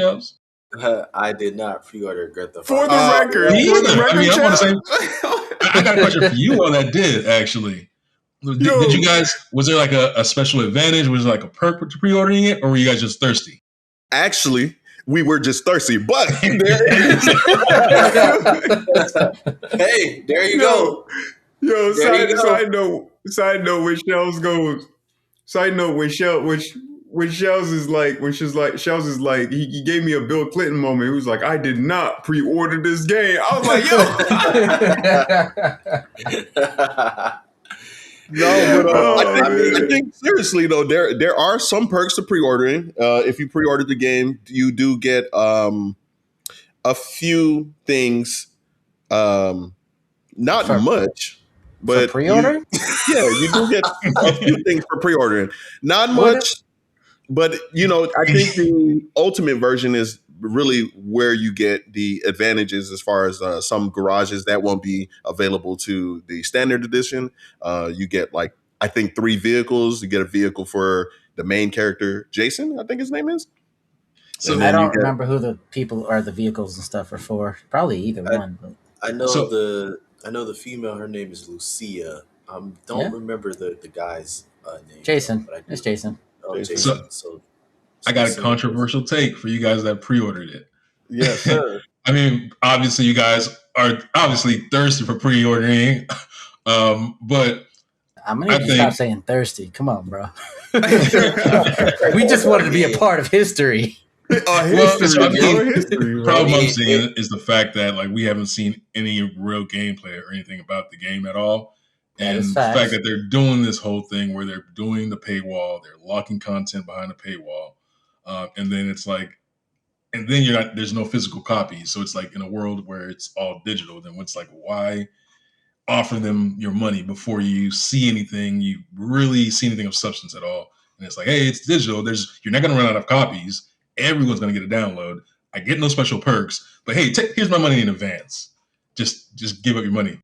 shelves? I did not pre-order Grand Theft For Auto. the record, Me for the either. record, I mean, I want to say, Chad. I got a question for you on that. Did actually? Did you guys? Was there like a special advantage? Was there like a perk to pre-ordering it, or were you guys just thirsty? Actually, we were just thirsty, but there is. Hey, there you go. Yo, There you go. side note, when Shells goes, side note, when Shells is like, Shells is like, he gave me a Bill Clinton moment. He was like, I did not pre-order this game. I was like, yo. No, but I think seriously though, there are some perks to pre-ordering. If you pre-order the game, you do get a few things. Not much, but for pre-ordering. You do get a few things for pre-ordering. Not much, but I think the ultimate version is really where you get the advantages as far as some garages that won't be available to the standard edition. You get I think 3 vehicles. You get a vehicle for the main character, Jason, I think his name is. So I don't remember who the people or the vehicles and stuff are for. Probably either one. But. I know the female. Her name is Lucia. Don't remember the guy's name. Jason. It's Jason. Oh, Jason. So I got a controversial take for you guys that pre-ordered it. Yes, sir. I mean, obviously, you guys are obviously thirsty for pre-ordering, but I'm gonna stop saying thirsty. Come on, bro. We just wanted to be a part of history. The problem I'm seeing is the fact that we haven't seen any real gameplay or anything about the game at all. And the fact that they're doing this whole thing where they're doing the paywall, they're locking content behind the paywall, and then it's and then there's no physical copies. So it's in a world where it's all digital. Then what's why offer them your money before you see anything, you really see anything of substance at all? And it's hey, it's digital. You're not going to run out of copies. Everyone's going to get a download. I get no special perks, but hey, here's my money in advance. Just give up your money.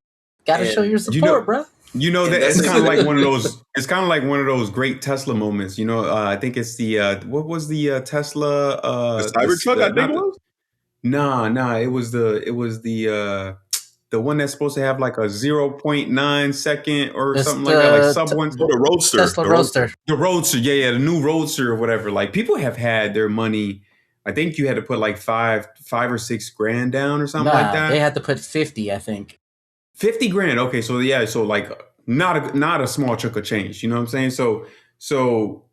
Got to show your support, bro. That it's kind of like one of those. It's kind of like one of those great Tesla moments. I think it's the what was the Tesla? The Cybertruck, I think it was. Nah. It was the one that's supposed to have a 0.9 second or something like that, sub 1. The Roadster. Tesla Roadster. The Roadster, yeah, the new Roadster or whatever. People have had their money. I think you had to put $5 or $6 grand down or something like that. They had to put 50, I think. 50 grand. Okay, so not a small chunk of change. You know what I'm saying? So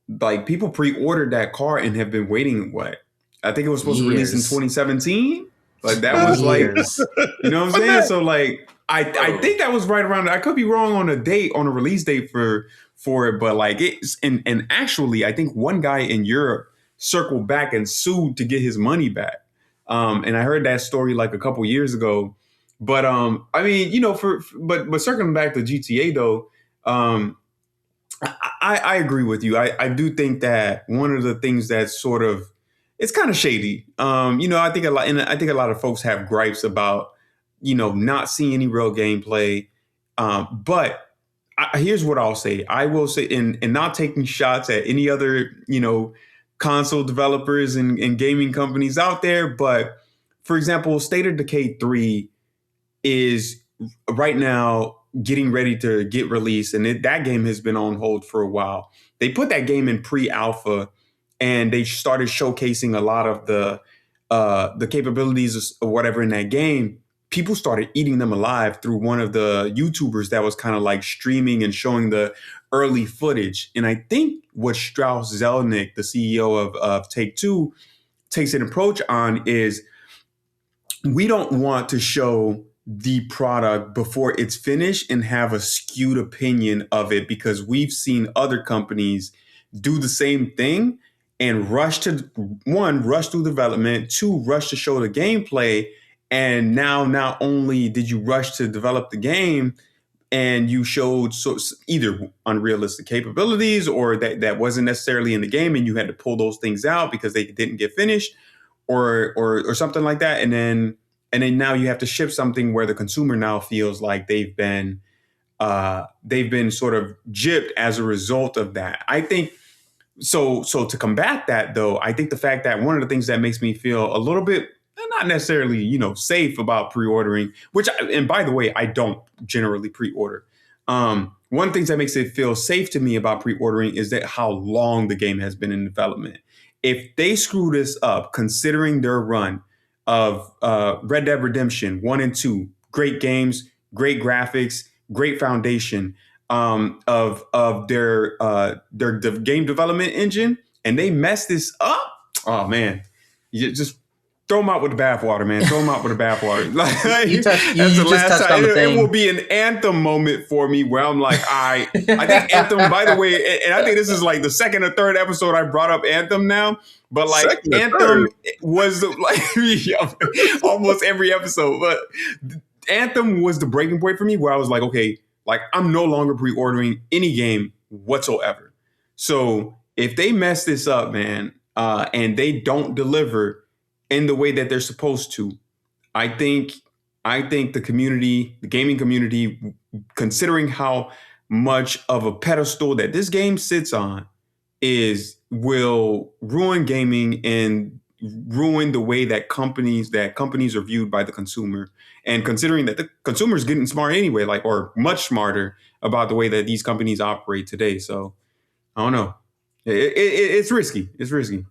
people pre-ordered that car and have been waiting. What? I think it was supposed to release in 2017. That was you know what I'm saying? So I think that was right around. I could be wrong on a release date for it, but it's and actually I think one guy in Europe circled back and sued to get his money back. And I heard that story a couple years ago. But I mean, but circling back to GTA though, I agree with you. I do think that one of the things that's sort of it's kind of shady. I think a lot of folks have gripes about not seeing any real gameplay. But here's what I'll say. I will say, and not taking shots at any other console developers and gaming companies out there, but for example, State of Decay 3 is right now getting ready to get released, and that game has been on hold for a while. They put that game in pre-alpha, and they started showcasing a lot of the capabilities of whatever in that game. People started eating them alive through one of the YouTubers that was kind of streaming and showing the early footage. And I think what Strauss Zelnick, the CEO of Take-Two, takes an approach on is we don't want to show the product before it's finished and have a skewed opinion of it, because we've seen other companies do the same thing and rush through development, 2, rush to show the gameplay. And now not only did you rush to develop the game and you showed either unrealistic capabilities or that wasn't necessarily in the game and you had to pull those things out because they didn't get finished or something like that. And then now you have to ship something where the consumer now feels like they've been sort of gypped as a result of that. I think So to combat that, though, I think the fact that one of the things that makes me feel a little bit not necessarily, safe about pre-ordering, and by the way, I don't generally pre-order. One of the things that makes it feel safe to me about pre-ordering is that how long the game has been in development. If they screw this up, considering their run of Red Dead Redemption 1 and 2, great games, great graphics, great foundation of their game development engine, and they mess this up, oh man, you just throw them out with the bathwater, man. Throw them out with the bathwater. That's the last time. It will be an Anthem moment for me where I'm like, I think Anthem, by the way, and I think this is like the second or third episode I brought up Anthem now, but like Anthem was almost every episode, but Anthem was the breaking point for me where I was like, okay, like I'm no longer pre-ordering any game whatsoever. So if they mess this up, man, and they don't deliver in the way that they're supposed to, I think the community, the gaming community, considering how much of a pedestal that this game sits on, will ruin gaming and ruin the way that companies are viewed by the consumer. And considering that the consumer is getting smart anyway, or much smarter about the way that these companies operate today. So I don't know. It's risky. It's risky.